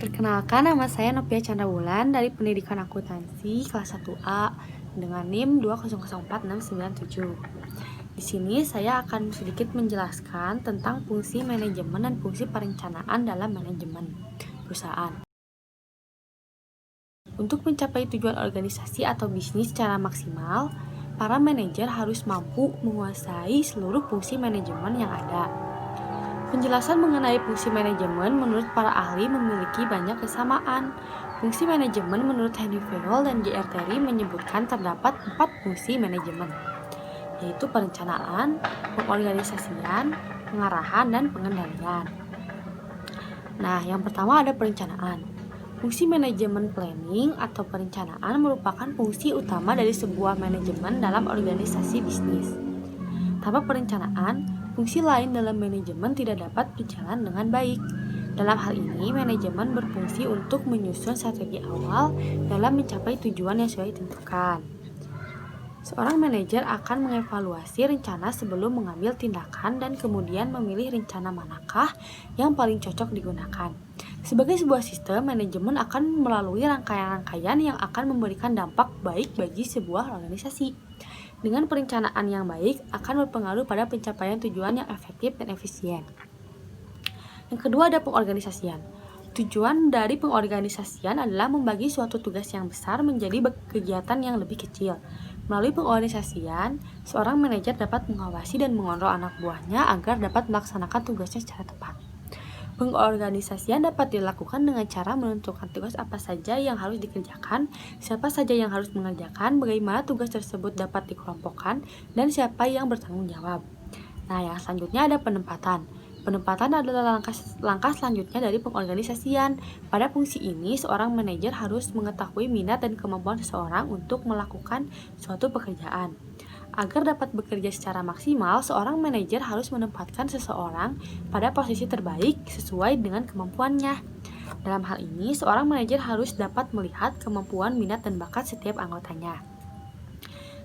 Perkenalkan, nama saya Novia Chandrawulan dari Pendidikan Akuntansi kelas 1A dengan NIM 2004697. Di sini saya akan sedikit menjelaskan tentang fungsi manajemen dan fungsi perencanaan dalam manajemen perusahaan. Untuk mencapai tujuan organisasi atau bisnis secara maksimal, para manajer harus mampu menguasai seluruh fungsi manajemen yang ada. Penjelasan mengenai fungsi manajemen menurut para ahli memiliki banyak kesamaan. Fungsi manajemen menurut Henry Fayol dan J.R. Terry menyebutkan terdapat 4 fungsi manajemen, yaitu perencanaan, pengorganisasian, pengarahan, dan pengendalian. Nah, yang pertama ada perencanaan. Fungsi manajemen planning atau perencanaan merupakan fungsi utama dari sebuah manajemen dalam organisasi bisnis. Tanpa perencanaan, fungsi lain dalam manajemen tidak dapat berjalan dengan baik. Dalam hal ini, manajemen berfungsi untuk menyusun strategi awal dalam mencapai tujuan yang sudah ditentukan. Seorang manajer akan mengevaluasi rencana sebelum mengambil tindakan dan kemudian memilih rencana manakah yang paling cocok digunakan. Sebagai sebuah sistem, manajemen akan melalui rangkaian-rangkaian yang akan memberikan dampak baik bagi sebuah organisasi. Dengan perencanaan yang baik akan berpengaruh pada pencapaian tujuan yang efektif dan efisien. Yang kedua ada pengorganisasian. Tujuan dari pengorganisasian adalah membagi suatu tugas yang besar menjadi kegiatan yang lebih kecil. Melalui pengorganisasian, seorang manajer dapat mengawasi dan mengontrol anak buahnya agar dapat melaksanakan tugasnya secara tepat. Pengorganisasian dapat dilakukan dengan cara menentukan tugas apa saja yang harus dikerjakan, siapa saja yang harus mengerjakan, bagaimana tugas tersebut dapat dikelompokkan, dan siapa yang bertanggung jawab. Nah, yang selanjutnya ada penempatan. Penempatan adalah langkah selanjutnya dari pengorganisasian. Pada fungsi ini, seorang manajer harus mengetahui minat dan kemampuan seseorang untuk melakukan suatu pekerjaan. Agar dapat bekerja secara maksimal, seorang manajer harus menempatkan seseorang pada posisi terbaik sesuai dengan kemampuannya. Dalam hal ini, seorang manajer harus dapat melihat kemampuan, minat, dan bakat setiap anggotanya.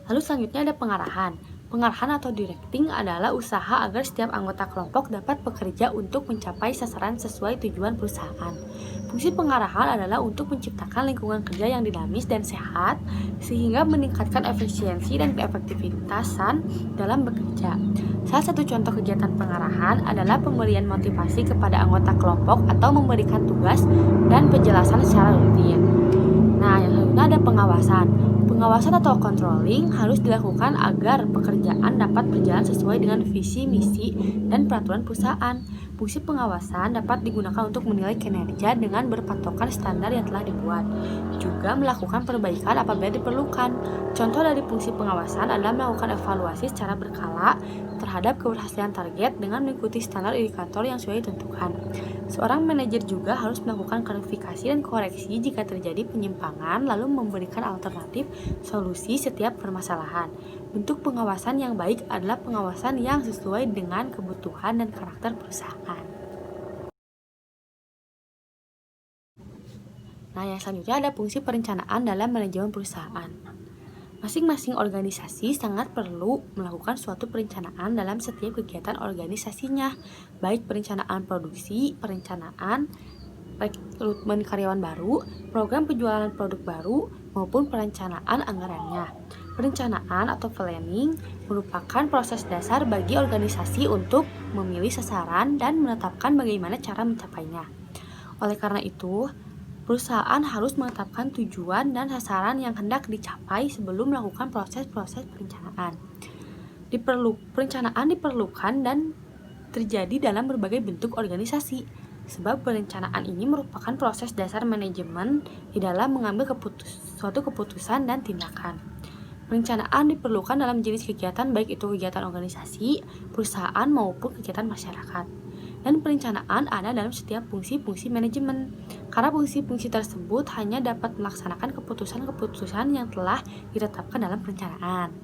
Lalu selanjutnya ada pengarahan. Pengarahan atau directing adalah usaha agar setiap anggota kelompok dapat bekerja untuk mencapai sasaran sesuai tujuan perusahaan. Fungsi pengarahan adalah untuk menciptakan lingkungan kerja yang dinamis dan sehat, sehingga meningkatkan efisiensi dan keefektivitasan dalam bekerja. Salah satu contoh kegiatan pengarahan adalah pemberian motivasi kepada anggota kelompok atau memberikan tugas dan penjelasan secara rutin. Nah, yang selanjutnya ada pengawasan. Pengawasan atau controlling harus dilakukan agar pekerjaan dapat berjalan sesuai dengan visi, misi, dan peraturan perusahaan. Fungsi pengawasan dapat digunakan untuk menilai kinerja dengan berpatokan standar yang telah dibuat. Juga melakukan perbaikan apabila diperlukan. Contoh dari fungsi pengawasan adalah melakukan evaluasi secara berkala terhadap keberhasilan target dengan mengikuti standar indikator yang sudah ditentukan. Seorang manajer juga harus melakukan klarifikasi dan koreksi jika terjadi penyimpangan, lalu memberikan alternatif solusi setiap permasalahan. Bentuk pengawasan yang baik adalah pengawasan yang sesuai dengan kebutuhan dan karakter perusahaan. Nah, yang selanjutnya ada fungsi perencanaan dalam manajemen perusahaan. Masing-masing organisasi sangat perlu melakukan suatu perencanaan dalam setiap kegiatan organisasinya, baik perencanaan produksi, perencanaan rekrutmen karyawan baru, program penjualan produk baru, maupun perencanaan anggarannya. Perencanaan atau planning merupakan proses dasar bagi organisasi untuk memilih sasaran dan menetapkan bagaimana cara mencapainya. Oleh karena itu, perusahaan harus menetapkan tujuan dan sasaran yang hendak dicapai sebelum melakukan proses-proses perencanaan. Perencanaan diperlukan dan terjadi dalam berbagai bentuk organisasi, sebab perencanaan ini merupakan proses dasar manajemen di dalam mengambil suatu keputusan dan tindakan. Perencanaan diperlukan dalam jenis kegiatan, baik itu kegiatan organisasi, perusahaan, maupun kegiatan masyarakat. Dan perencanaan ada dalam setiap fungsi-fungsi manajemen, karena fungsi-fungsi tersebut hanya dapat melaksanakan keputusan-keputusan yang telah ditetapkan dalam perencanaan.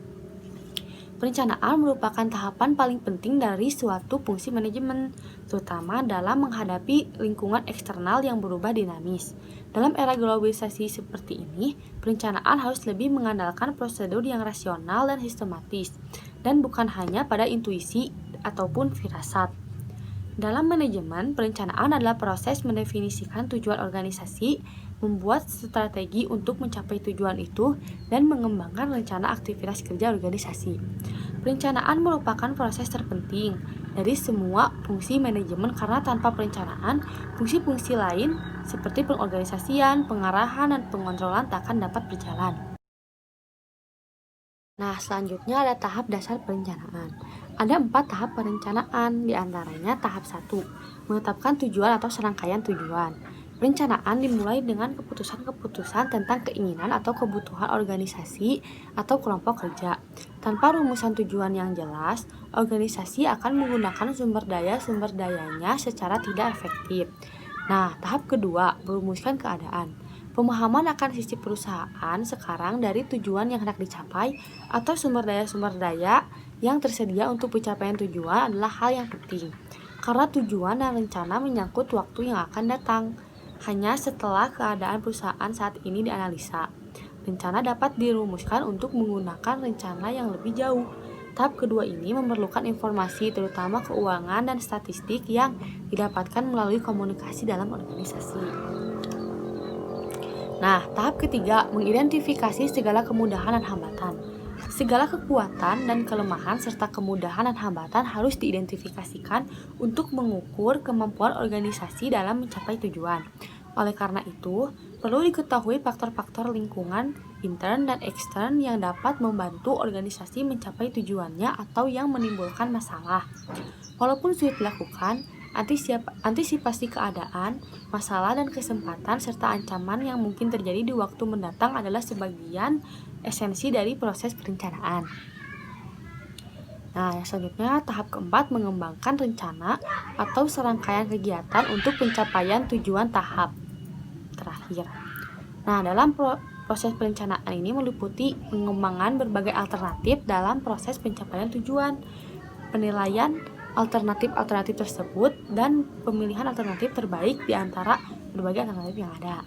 Perencanaan merupakan tahapan paling penting dari suatu fungsi manajemen, terutama dalam menghadapi lingkungan eksternal yang berubah dinamis. Dalam era globalisasi seperti ini, perencanaan harus lebih mengandalkan prosedur yang rasional dan sistematis, dan bukan hanya pada intuisi ataupun firasat. Dalam manajemen, perencanaan adalah proses mendefinisikan tujuan organisasi, membuat strategi untuk mencapai tujuan itu, dan mengembangkan rencana aktivitas kerja organisasi. Perencanaan merupakan proses terpenting dari semua fungsi manajemen karena tanpa perencanaan, fungsi-fungsi lain seperti pengorganisasian, pengarahan, dan pengontrolan tak akan dapat berjalan. Nah, selanjutnya ada tahap dasar perencanaan. Ada 4 tahap perencanaan, diantaranya tahap 1, menetapkan tujuan atau serangkaian tujuan. Perencanaan dimulai dengan keputusan-keputusan tentang keinginan atau kebutuhan organisasi atau kelompok kerja. Tanpa rumusan tujuan yang jelas, organisasi akan menggunakan sumber dayanya secara tidak efektif. Nah, tahap kedua, merumuskan keadaan. Pemahaman akan sisi perusahaan sekarang dari tujuan yang hendak dicapai atau sumber daya yang tersedia untuk pencapaian tujuan adalah hal yang penting. Karena tujuan dan rencana menyangkut waktu yang akan datang. Hanya setelah keadaan perusahaan saat ini dianalisa, rencana dapat dirumuskan untuk menggunakan rencana yang lebih jauh. Tahap kedua ini memerlukan informasi terutama keuangan dan statistik yang didapatkan melalui komunikasi dalam organisasi. Nah, tahap ketiga, mengidentifikasi segala kemudahan dan hambatan. Segala kekuatan dan kelemahan serta kemudahan dan hambatan harus diidentifikasikan untuk mengukur kemampuan organisasi dalam mencapai tujuan. Oleh karena itu, perlu diketahui faktor-faktor lingkungan, intern dan ekstern yang dapat membantu organisasi mencapai tujuannya atau yang menimbulkan masalah. Walaupun sulit dilakukan, antisipasi keadaan, masalah dan kesempatan serta ancaman yang mungkin terjadi di waktu mendatang adalah sebagian esensi dari proses perencanaan. Nah, yang selanjutnya tahap keempat, mengembangkan rencana atau serangkaian kegiatan untuk pencapaian tujuan tahap terakhir. Nah, dalam proses perencanaan ini meliputi pengembangan berbagai alternatif dalam proses pencapaian tujuan, penilaian alternatif-alternatif tersebut, dan pemilihan alternatif terbaik di antara berbagai alternatif yang ada.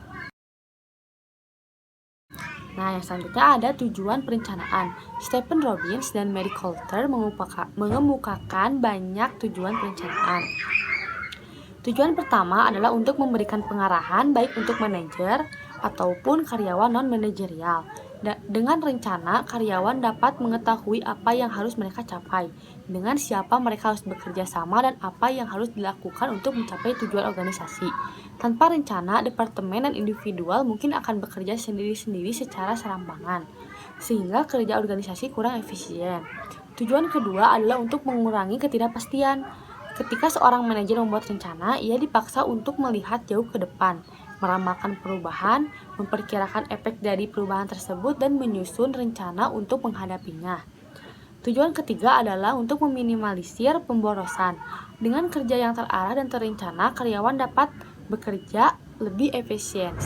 Nah, yang selanjutnya ada tujuan perencanaan. Stephen Robbins dan Mary Coulter mengemukakan banyak tujuan perencanaan. Tujuan pertama adalah untuk memberikan pengarahan baik untuk manajer ataupun karyawan non-manajerial. Dengan rencana, karyawan dapat mengetahui apa yang harus mereka capai, dengan siapa mereka harus bekerja sama, dan apa yang harus dilakukan untuk mencapai tujuan organisasi. Tanpa rencana, departemen dan individual mungkin akan bekerja sendiri-sendiri secara serampangan, sehingga kerja organisasi kurang efisien. Tujuan kedua adalah untuk mengurangi ketidakpastian. Ketika seorang manajer membuat rencana, ia dipaksa untuk melihat jauh ke depan, meramalkan perubahan, memperkirakan efek dari perubahan tersebut, dan menyusun rencana untuk menghadapinya. Tujuan ketiga adalah untuk meminimalisir pemborosan. Dengan kerja yang terarah dan terencana, karyawan dapat bekerja lebih efisien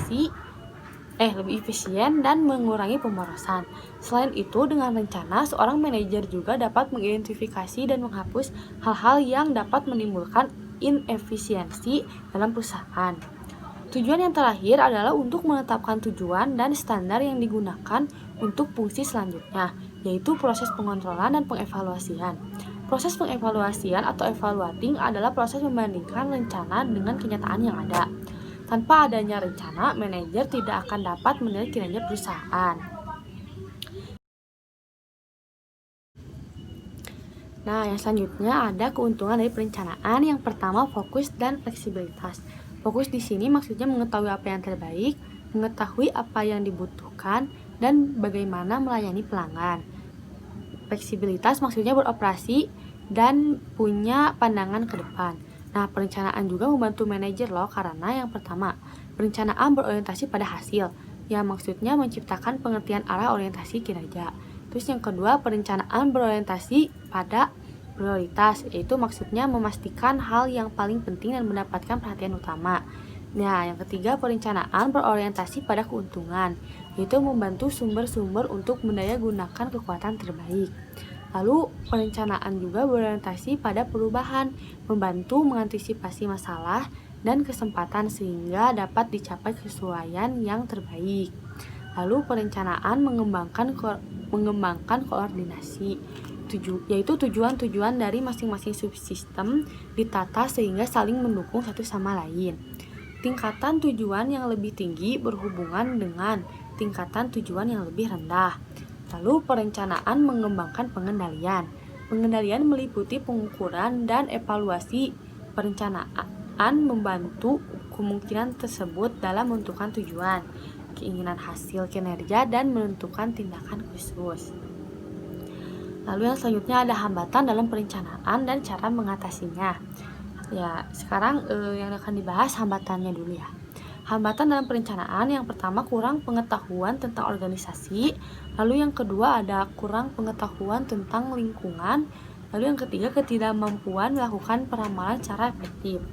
dan mengurangi pemborosan. Selain itu, dengan rencana, seorang manajer juga dapat mengidentifikasi dan menghapus hal-hal yang dapat menimbulkan inefisiensi dalam perusahaan. Tujuan yang terakhir adalah untuk menetapkan tujuan dan standar yang digunakan untuk fungsi selanjutnya, yaitu proses pengontrolan dan pengevaluasian. Proses pengevaluasian atau evaluating adalah proses membandingkan rencana dengan kenyataan yang ada. Tanpa adanya rencana, manajer tidak akan dapat menilai kinerja perusahaan. Nah, yang selanjutnya ada keuntungan dari perencanaan. Yang pertama, fokus dan fleksibilitas. Fokus di sini maksudnya mengetahui apa yang terbaik, mengetahui apa yang dibutuhkan, dan bagaimana melayani pelanggan. Fleksibilitas maksudnya beroperasi dan punya pandangan ke depan. Nah, perencanaan juga membantu manajer loh, karena yang pertama, perencanaan berorientasi pada hasil, yang maksudnya menciptakan pengertian arah orientasi kinerja. Terus yang kedua, perencanaan berorientasi pada prioritas, yaitu maksudnya memastikan hal yang paling penting dan mendapatkan perhatian utama. Nah, yang ketiga, perencanaan berorientasi pada keuntungan, yaitu membantu sumber-sumber untuk mendayagunakan kekuatan terbaik. Lalu, perencanaan juga berorientasi pada perubahan, membantu mengantisipasi masalah dan kesempatan sehingga dapat dicapai kesesuaian yang terbaik. Lalu, perencanaan mengembangkan koordinasi. yaitu tujuan-tujuan dari masing-masing subsistem ditata sehingga saling mendukung satu sama lain. Tingkatan tujuan yang lebih tinggi berhubungan dengan tingkatan tujuan yang lebih rendah. Lalu perencanaan mengembangkan pengendalian. Pengendalian meliputi pengukuran dan evaluasi. Perencanaan membantu kemungkinan tersebut dalam menentukan tujuan, keinginan hasil kinerja, dan menentukan tindakan khusus. Lalu yang selanjutnya ada hambatan dalam perencanaan dan cara mengatasinya. Ya, sekarang yang akan dibahas hambatannya dulu ya. Hambatan dalam perencanaan yang pertama kurang pengetahuan tentang organisasi, lalu yang kedua ada kurang pengetahuan tentang lingkungan, lalu yang ketiga ketidakmampuan melakukan peramalan secara efektif.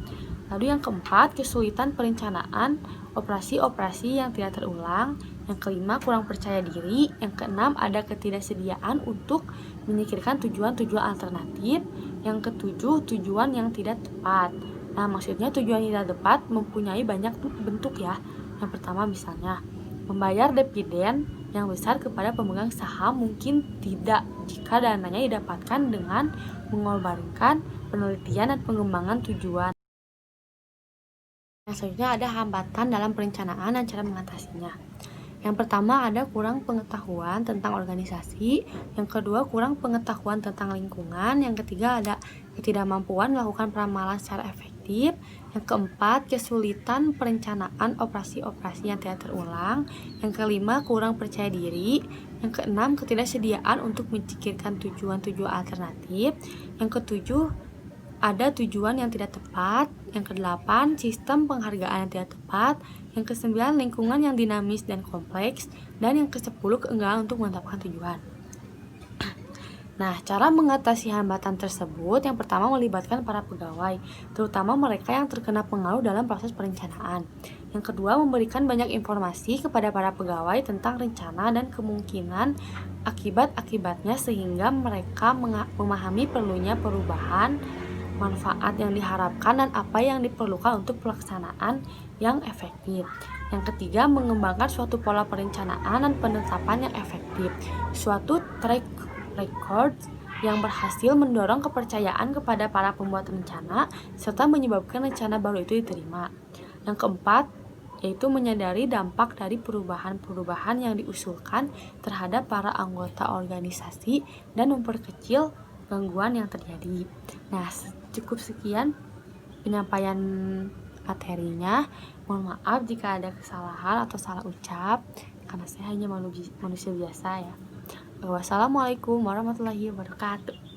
Lalu yang keempat kesulitan perencanaan operasi-operasi yang tidak terulang, yang kelima kurang percaya diri, yang keenam ada ketidaksediaan untuk memikirkan tujuan-tujuan alternatif, yang ketujuh tujuan yang tidak tepat. Nah, maksudnya tujuan yang tidak tepat mempunyai banyak bentuk ya. Yang pertama misalnya membayar dividen yang besar kepada pemegang saham mungkin tidak jika dananya didapatkan dengan mengorbankan penelitian dan pengembangan tujuan. Yang selanjutnya ada hambatan dalam perencanaan dan cara mengatasinya. Yang pertama ada kurang pengetahuan tentang organisasi, yang kedua kurang pengetahuan tentang lingkungan, yang ketiga ada ketidakmampuan melakukan peramalan secara efektif, yang keempat kesulitan perencanaan operasi-operasi yang tidak terulang, yang kelima kurang percaya diri, yang keenam ketidaksediaan untuk memikirkan tujuan-tujuan alternatif, yang ketujuh ada tujuan yang tidak tepat, yang kedelapan sistem penghargaan yang tidak tepat, yang kesembilan lingkungan yang dinamis dan kompleks, dan yang kesepuluh keengganan untuk menetapkan tujuan. Nah, cara mengatasi hambatan tersebut yang pertama melibatkan para pegawai, terutama mereka yang terkena pengaruh dalam proses perencanaan. Yang kedua, memberikan banyak informasi kepada para pegawai tentang rencana dan kemungkinan akibat-akibatnya sehingga mereka memahami perlunya perubahan, manfaat yang diharapkan, dan apa yang diperlukan untuk pelaksanaan yang efektif. Yang ketiga, mengembangkan suatu pola perencanaan dan penetapan yang efektif, suatu track record yang berhasil mendorong kepercayaan kepada para pembuat rencana serta menyebabkan rencana baru itu diterima. Yang keempat, yaitu menyadari dampak dari perubahan-perubahan yang diusulkan terhadap para anggota organisasi dan memperkecil gangguan yang terjadi. Nah, cukup sekian penyampaian materinya. Mohon maaf jika ada kesalahan atau salah ucap, karena saya hanya manusia biasa ya. Wassalamualaikum warahmatullahi wabarakatuh.